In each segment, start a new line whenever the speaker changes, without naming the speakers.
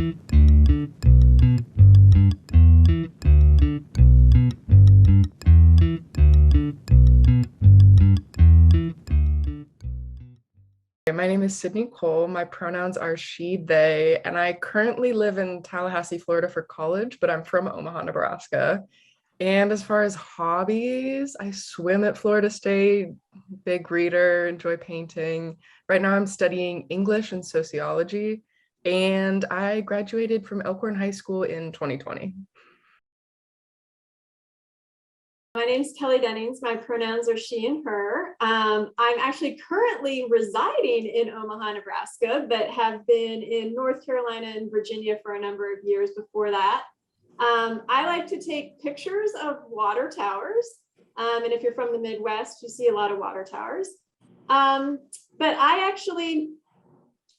My name is Sydney Cole. My pronouns are she, they, and I currently live in Tallahassee, Florida for college, but I'm from Omaha, Nebraska. And as far as hobbies, I swim at Florida State, big reader, enjoy painting. Right now I'm studying English and sociology, and I graduated from Elkhorn High School in 2020.
My name's Kelly Dennings. My pronouns are she and her. I'm actually currently residing in Omaha, Nebraska, but have been in North Carolina and Virginia for a number of years before that. I like to take pictures of water towers. And if you're from the Midwest, you see a lot of water towers. But I actually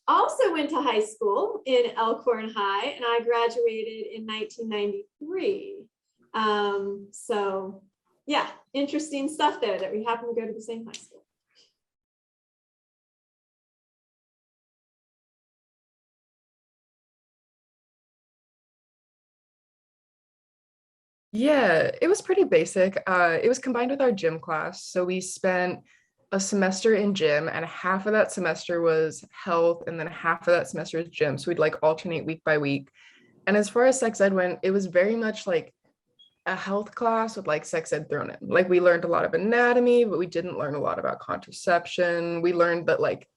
also went to high school in Elkhorn High, and I graduated in 1993. So yeah, interesting stuff there that we happen to go to the same high school.
Yeah, it was pretty basic. It was combined with our gym class. So we spent a semester in gym, and half of that semester was health, and then half of that semester was gym. So we'd like alternate week by week. And as far as sex ed went, it was very much like a health class with like sex ed thrown in. Like we learned a lot of anatomy, but we didn't learn a lot about contraception. We learned that like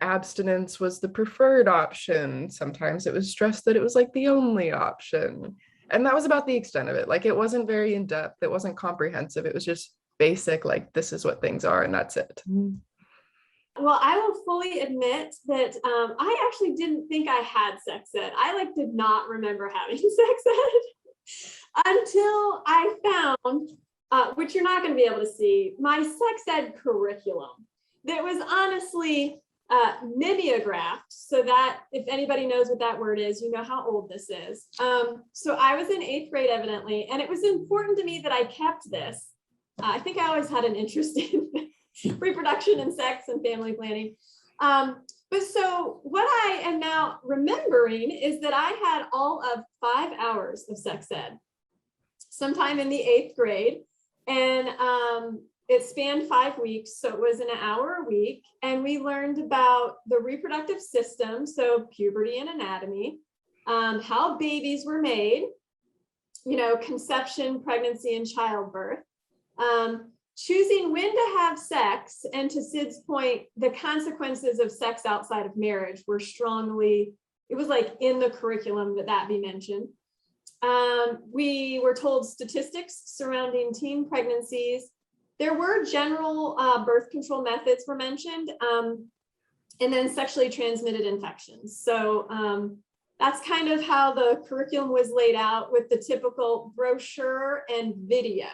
abstinence was the preferred option. Sometimes it was stressed that it was like the only option. And that was about the extent of it. Like it wasn't very in depth, it wasn't comprehensive. It was just basic, like this is what things are, and that's it.
Well, I will fully admit that I actually didn't think I had sex ed. I like did not remember having sex ed until I found, which you're not going to be able to see, my sex ed curriculum that was honestly mimeographed, so that if anybody knows what that word is, you know how old this is. So I was in 8th grade evidently, and it was important to me that I kept this. I think I always had an interest in reproduction and sex and family planning. But so what I am now remembering is that I had all of 5 hours of sex ed sometime in the 8th grade. And it spanned 5 weeks. So it was an hour a week. And we learned about the reproductive system, so puberty and anatomy, how babies were made, you know, conception, pregnancy, and childbirth. Choosing when to have sex, and to Syd's point, the consequences of sex outside of marriage were strongly, it was like in the curriculum that be mentioned. We were told statistics surrounding teen pregnancies. There were general birth control methods were mentioned, and then sexually transmitted infections. So that's kind of how the curriculum was laid out, with the typical brochure and video.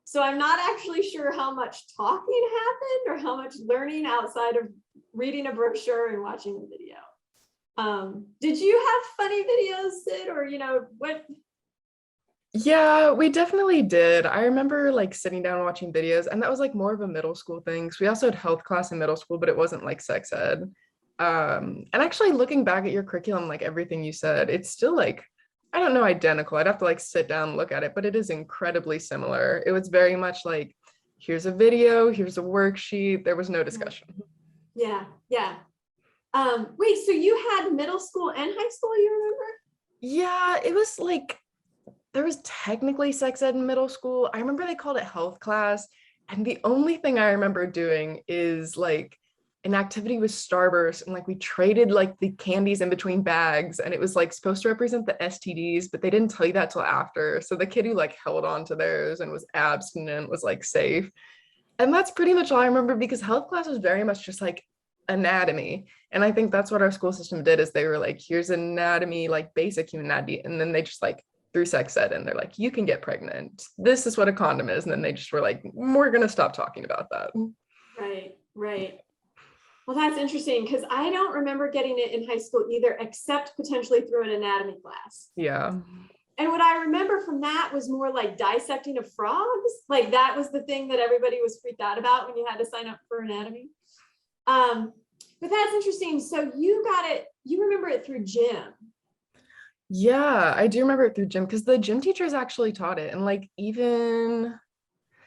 So I'm not actually sure how much talking happened or how much learning outside of reading a brochure and watching a video. Did you have funny videos, Syd, or you know what?
Yeah, we definitely did. I remember like sitting down watching videos, and that was like more of a middle school thing. So we also had health class in middle school, but it wasn't like sex ed. And actually looking back at your curriculum, like everything you said, it's still like, I don't know, identical. I'd have to like sit down and look at it, but it is incredibly similar. It was very much like, here's a video, here's a worksheet. There was no discussion.
Yeah, yeah. Wait, so you had middle school and high school, you remember?
Yeah, it was like, there was technically sex ed in middle school. I remember they called it health class. And the only thing I remember doing is like an activity with Starburst, and like we traded like the candies in between bags, and it was like supposed to represent the STDs, but they didn't tell you that till after. So the kid who like held on to theirs and was abstinent was like safe. And that's pretty much all I remember, because health class was very much just like anatomy. And I think that's what our school system did, is they were like, here's anatomy, like basic human anatomy. And then they just like threw sex ed and they're like, you can get pregnant. This is what a condom is. And then they just were like, we're going to stop talking about that.
Right, right. Well, that's interesting, because I don't remember getting it in high school either, except potentially through an anatomy class.
Yeah.
And what I remember from that was more like dissecting of frogs. Like that was the thing that everybody was freaked out about when you had to sign up for anatomy. But that's interesting. So you got it, you remember it through gym.
Yeah, I do remember it through gym because the gym teachers actually taught it. And like even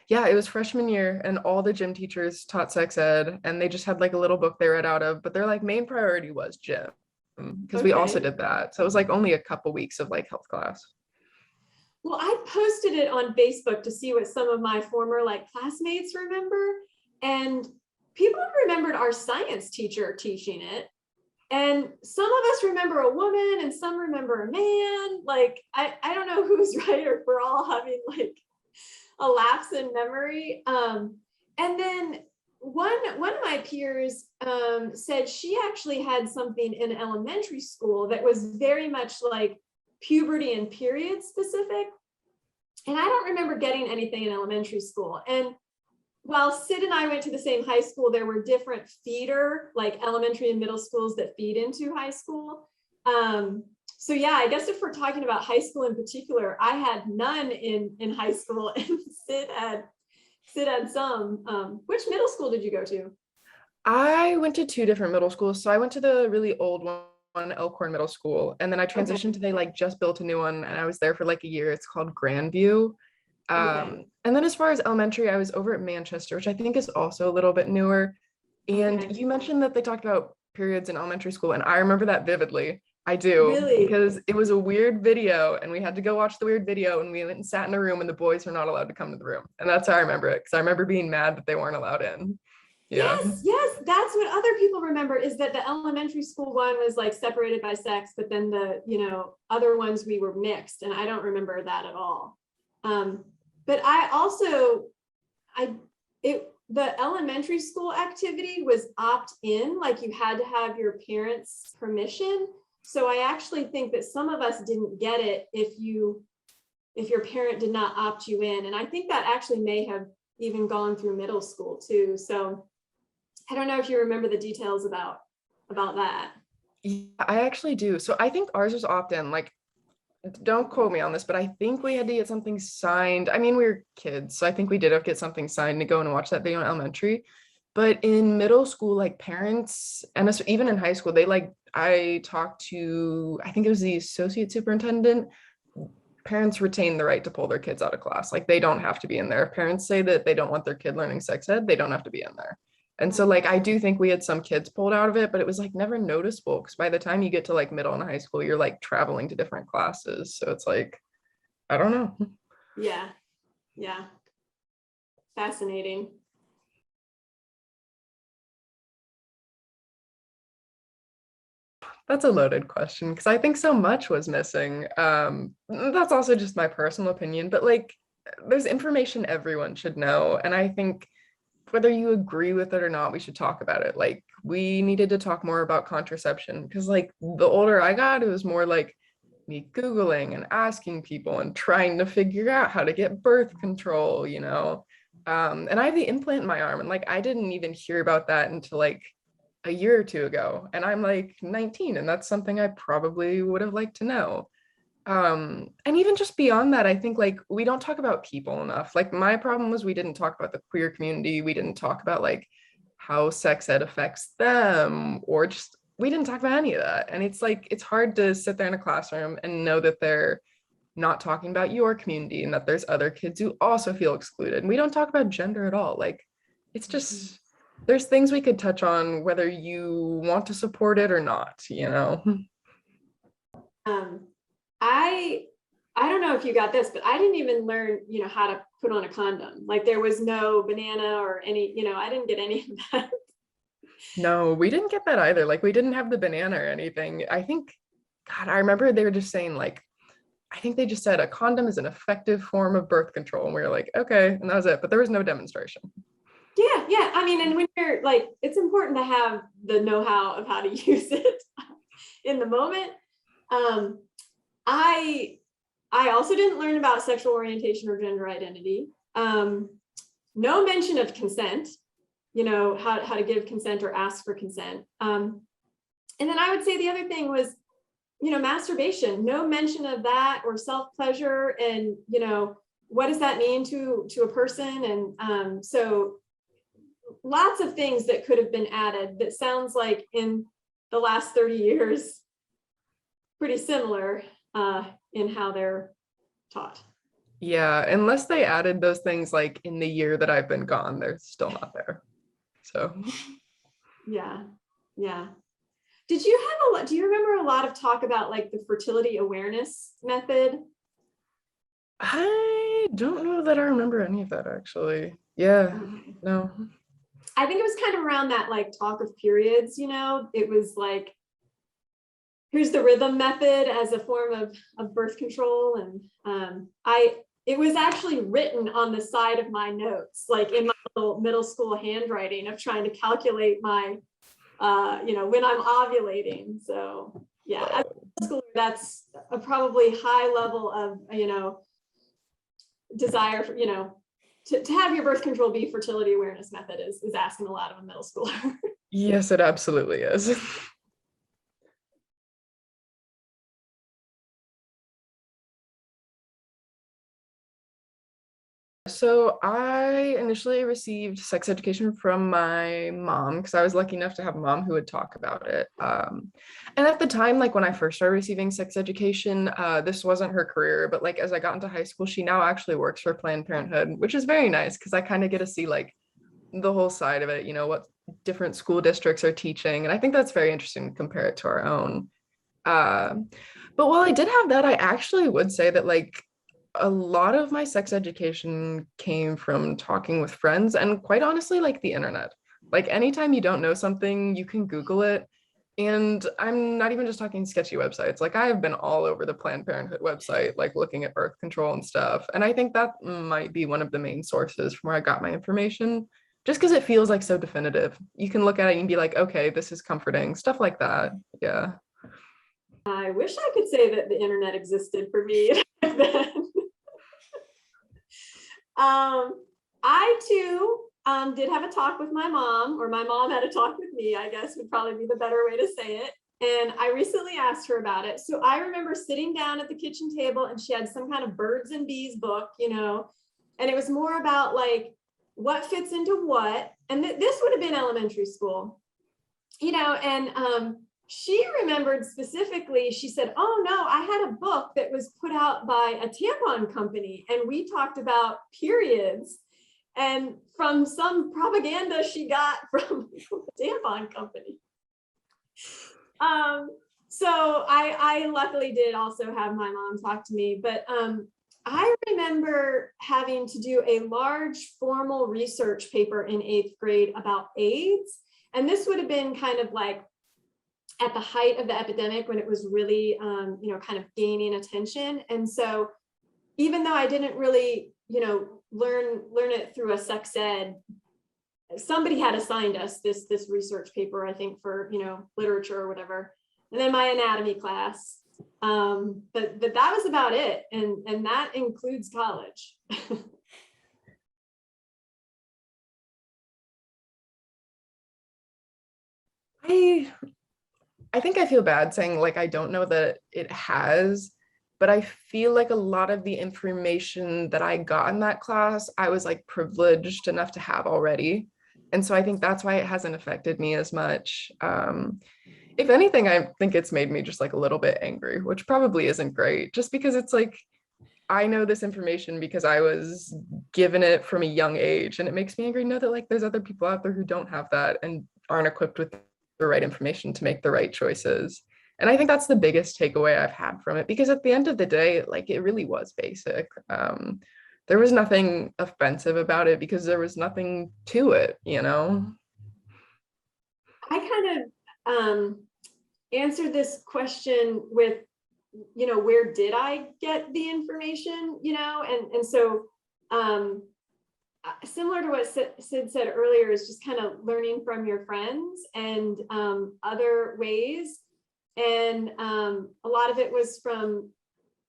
yeah, it was freshman year and all the gym teachers taught sex ed and they just had like a little book they read out of, but their like main priority was gym because we also
Okay.
did that. So it was like only a couple weeks of like health class.
Well, I posted it on Facebook to see what some of my former like classmates remember. And people remembered our science teacher teaching it. And some of us remember a woman and some remember a man. Like, I don't know who's right or if we're all having like a lapse in memory. And then one of my peers said she actually had something in elementary school that was very much like puberty and period specific. And I don't remember getting anything in elementary school. And while Syd and I went to the same high school, there were different feeder, like elementary and middle schools that feed into high school. So yeah, I guess if we're talking about high school in particular, I had none in high school, and Syd had some. Which middle school did you go to?
I went to two different middle schools. So I went to the really old one, Elkhorn Middle School, and then I transitioned
Okay,
to they like just built a new one and I was there for like a year. It's called Grandview.
okay,
And then as far as elementary, I was over at Manchester, which I think is also a little bit newer. And
okay.
you mentioned that they talked about periods in elementary school, and I remember that vividly. I do,
Really?
because it was a weird video, and we had to go watch the weird video, and we went and sat in a room, and the boys were not allowed to come to the room. And that's how I remember it, because I remember being mad that they weren't allowed in. Yeah.
Yes, yes, that's what other people remember is that the elementary school one was like separated by sex, but then the, other ones we were mixed, and I don't remember that at all. Um, but I also, the elementary school activity was opt-in, like you had to have your parents' permission. So I actually think that some of us didn't get it if your parent did not opt you in. And I think that actually may have even gone through middle school too. So I don't know if you remember the details about that.
Yeah, I actually do. So I think ours was opt-in. Like, don't quote me on this, but I think we had to get something signed. I mean, we were kids, so I think we did have to get something signed to go and watch that video in elementary. But in middle school, like parents, and even in high school, I talked to, I think it was the associate superintendent. Parents retain the right to pull their kids out of class. Like they don't have to be in there. If parents say that they don't want their kid learning sex ed, they don't have to be in there. And so like I do think we had some kids pulled out of it, but it was like never noticeable because by the time you get to like middle and high school, you're like traveling to different classes. So it's like, I don't know.
Yeah, yeah, fascinating.
That's a loaded question because I think so much was missing. That's also just my personal opinion, but like there's information everyone should know. And I think whether you agree with it or not, we should talk about it. Like we needed to talk more about contraception because like the older I got, it was more like me Googling and asking people and trying to figure out how to get birth control. And I have the implant in my arm and like I didn't even hear about that until like a year or two ago. And I'm like 19, and that's something I probably would have liked to know. And even just beyond that, I think like we don't talk about people enough. Like my problem was we didn't talk about the queer community. We didn't talk about like how sex ed affects them, or just we didn't talk about any of that. And it's like it's hard to sit there in a classroom and know that they're not talking about your community and that there's other kids who also feel excluded. And we don't talk about gender at all. Like it's just there's things we could touch on whether you want to support it or not.
Um, I I don't know if you got this, but I didn't even learn, how to put on a condom. Like there was no banana or any, I didn't get any of that.
No, we didn't get that either. Like we didn't have the banana or anything. I think, God, I remember they were just saying like, I think they just said a condom is an effective form of birth control. And we were like, okay, and that was it. But there was no demonstration.
Yeah, yeah. I mean, and when you're like, it's important to have the know-how of how to use it in the moment. Um, I I also didn't learn about sexual orientation or gender identity. No mention of consent, how to give consent or ask for consent. And then I would say the other thing was, masturbation, no mention of that or self-pleasure and, what does that mean to a person? And so lots of things that could have been added that sounds like in the last 30 years, pretty similar. in how they're taught.
Yeah, unless they added those things like in the year that I've been gone, they're still not there. So
Yeah. Did you have do you remember a lot of talk about like the fertility awareness method?
I don't know that I remember any of that actually. Yeah, no.
I think it was kind of around that like talk of periods, it was like, here's the rhythm method as a form of birth control. And it was actually written on the side of my notes, like in my little middle school handwriting of trying to calculate my, when I'm ovulating. So yeah, as a schooler, that's a probably high level of, desire for, to have your birth control be fertility awareness method is asking a lot of a middle schooler.
Yes, it absolutely is. So I initially received sex education from my mom because I was lucky enough to have a mom who would talk about it. And at the time, like when I first started receiving sex education, this wasn't her career, but like as I got into high school, she now actually works for Planned Parenthood, which is very nice because I kind of get to see like the whole side of it, what different school districts are teaching. And I think that's very interesting to compare it to our own. But while I did have that, I actually would say that like a lot of my sex education came from talking with friends and quite honestly, like the internet. Like anytime you don't know something, you can Google it. And I'm not even just talking sketchy websites. Like I have been all over the Planned Parenthood website, like looking at birth control and stuff. And I think that might be one of the main sources from where I got my information, just because it feels like so definitive. You can look at it and be like, okay, this is comforting, stuff like that. Yeah.
I wish I could say that the internet existed for me then. I too did have a talk with my mom, or my mom had a talk with me, I guess would probably be the better way to say it. And I recently asked her about it. So I remember sitting down at the kitchen table and she had some kind of birds and bees book, and it was more about like what fits into what. And this would have been elementary school, and she remembered specifically, she said, oh no, I had a book that was put out by a tampon company and we talked about periods and from some propaganda she got from a tampon company. So I luckily did also have my mom talk to me, but I remember having to do a large formal research paper in 8th grade about AIDS. And this would have been kind of like at the height of the epidemic when it was really, kind of gaining attention. And so even though I didn't really, learn it through a sex ed, somebody had assigned us this research paper, I think for, literature or whatever. And then my anatomy class. But that was about it. And that includes college.
I think I feel bad saying like I don't know that it has, but I feel like a lot of the information that I got in that class, I was like privileged enough to have already. And so I think that's why it hasn't affected me as much. If anything, I think it's made me just like a little bit angry, which probably isn't great, just because it's like I know this information because I was given it from a young age, and it makes me angry to know that like there's other people out there who don't have that and aren't equipped with the right information to make the right choices. And I think that's the biggest takeaway I've had from it, because at the end of the day, like it really was basic. There was nothing offensive about it because there was nothing to it.
I kind of answered this question with, where did I get the information, and so similar to what Syd said earlier, is just kind of learning from your friends and other ways. And a lot of it was from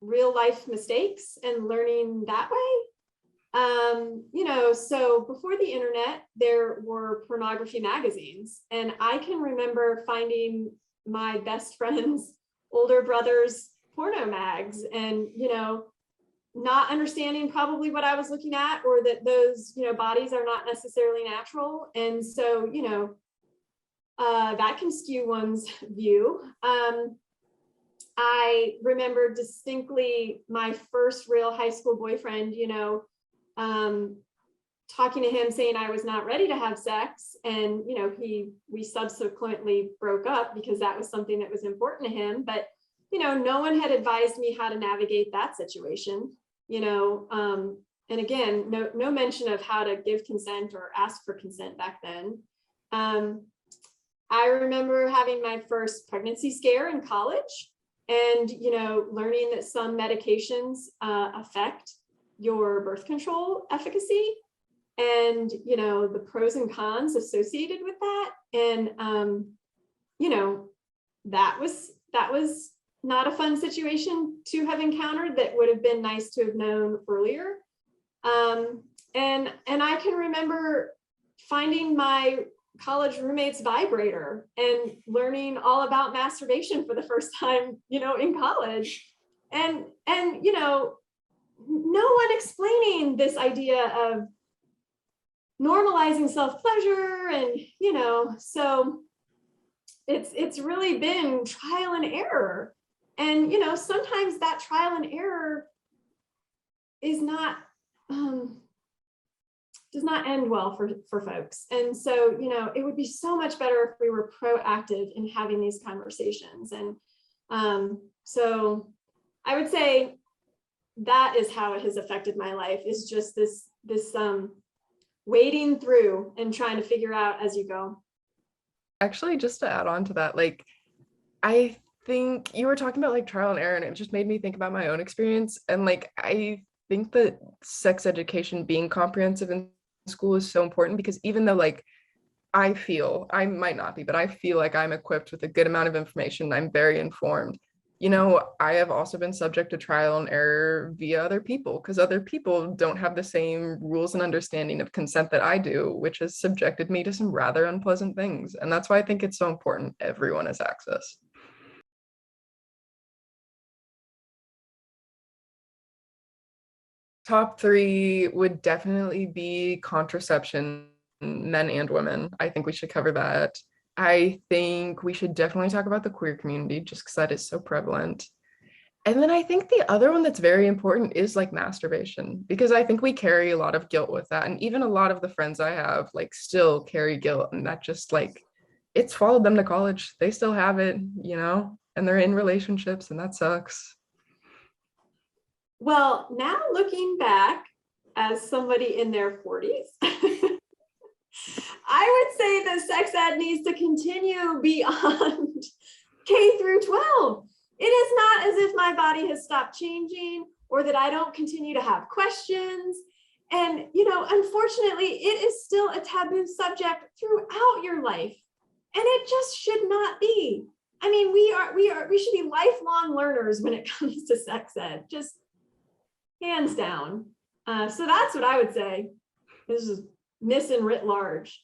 real life mistakes and learning that way. So before the internet, there were pornography magazines, and I can remember finding my best friend's older brother's porno mags and, not understanding probably what I was looking at, or that those, bodies are not necessarily natural. And so, that can skew one's view. I remember distinctly my first real high school boyfriend, talking to him saying I was not ready to have sex. And, we subsequently broke up because that was something that was important to him. But, no one had advised me how to navigate that situation, and again, no mention of how to give consent or ask for consent back then. I remember having my first pregnancy scare in college and, learning that some medications affect your birth control efficacy and, the pros and cons associated with that. And, that was not a fun situation to have encountered that would have been nice to have known earlier. And I can remember finding my college roommate's vibrator and learning all about masturbation for the first time, in college. And no one explaining this idea of normalizing self-pleasure. And, so it's really been trial and error. And, sometimes that trial and error is not, does not end well for folks. And so, it would be so much better if we were proactive in having these conversations. And so I would say that is how it has affected my life, is just this wading through and trying to figure out as you go.
Actually, just to add on to that, like, I think you were talking about like trial and error, and it just made me think about my own experience. And like, I think that sex education being comprehensive in school is so important, because even though like I might not be, but I feel like I'm equipped with a good amount of information, I'm very informed. I have also been subject to trial and error via other people, because other people don't have the same rules and understanding of consent that I do, which has subjected me to some rather unpleasant things. And that's why I think it's so important everyone has access. Top three would definitely be contraception, men and women. I think we should cover that. I think we should definitely talk about the queer community, just because that is so prevalent. And then I think the other one that's very important is like masturbation, because I think we carry a lot of guilt with that. And even a lot of the friends I have like still carry guilt, and that just like, it's followed them to college. They still have it, and they're in relationships, and that sucks.
Well, now looking back as somebody in their 40s, I would say that sex ed needs to continue beyond K through 12. It is not as if my body has stopped changing or that I don't continue to have questions. And, unfortunately, it is still a taboo subject throughout your life. And it just should not be. I mean, we should be lifelong learners when it comes to sex ed, just hands down. So that's what I would say. This is missing writ large.